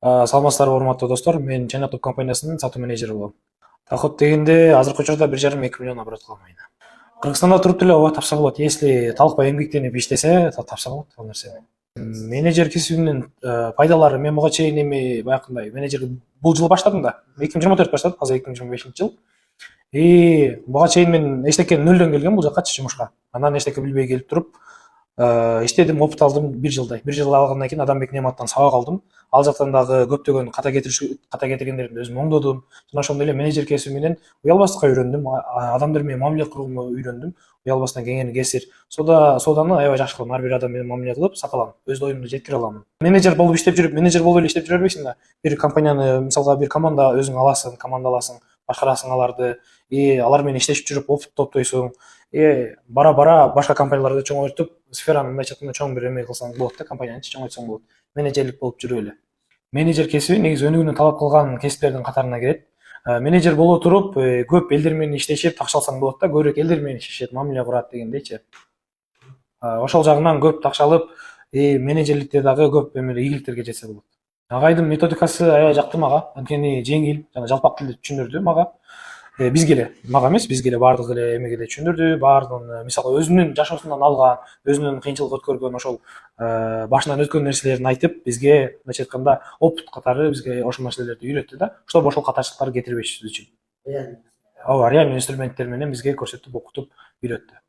Саламатсыздарбы урматтуу достор, мен Чайна Топ компаниясынын сатуу менеджери болом. Доход дегенде азыркы учурда 1,5–2 миллион оборот кылган айына. Кыргызстанда туруп деле ооба тапса болот. Если талыкпай эмгектенип иштесе, тапса болот ал нерсени. Менеджер кесибинин пайдалары, мен буга чейин эми баягындай менеджер бул жыл баштадым да. 2024 баштадым, азыр 2025-жыл. Буга чейин мен эчтеке нөлдөн келгем бул жаккачы жумушка. Анан эчтеке билбей келип туруп, иштедим, опыт алдым 1 жылдай. 1 жыл алгандан кийин Адамбек Нематтан сабак алдым. Ал жактан дагы көптөгөн ката кетиргендерди өзүм оңдодум. Жана ошондой эле менеджер кесиби менен уялбастыкка үйрөндүм, адамдар менен мамиле кылууну үйрөндүм. Уялбастан кеңени кесир. Сооданы аябай жакшы кылам. Ар бир адам менен мамиле кылып сата алам. Өз оюмду жеткире алам. Менеджер болуп иштеп жүрүп, менеджер болуп эле иштеп жүрө бербейсиң да. Бир компанияны, мисалга бир команда өзүң аласың, команда аласың, башкарасың аларды, алар менен иштешип жүрүп опыт топтойсуң. Бара бара башка компанияларда чоңойтуп, сфераны мындайча айтканда чоң бир эме кылсаң болот да, компанияны чоңойтсаң болот. Менеджерлик болуп жүрүп эле. Менеджер кесиби негизи өнүгүүнү талап кылган кесиптердин катарына кирет. Менеджер боло туруп, көп элдер менен иштешип такша алсаң болот да, көбүрөөк элдер менен иштешет, мамиле курат дегендейчи. Ошол жагынан көп такша алып, менеджерликте дагы көп ийгиликтерге жетсе болот. Агайдын методикасы аябай жакты мага, анткени жеңил жана жалпак тилде түшүндүрдү мага. Бизге эле, мага эмес, бизге эле баардык эле эмеге эле түшүндүрдү. Баардыгын, мисалы өзүнүн жашоосунан алган, өзүнүн кыйынчылык өткөргөн ошол башынан өткөн нерселерин айтып, бизге мындайча айтканда опыт катары бизге ошол нерселерди үйрөттү да, чтобы ошол катачылыктарды кетирбешибиз үчүн. Ооба, реальный инструменттер менен бизге көрсөтүп, окутуп, үйрөттү.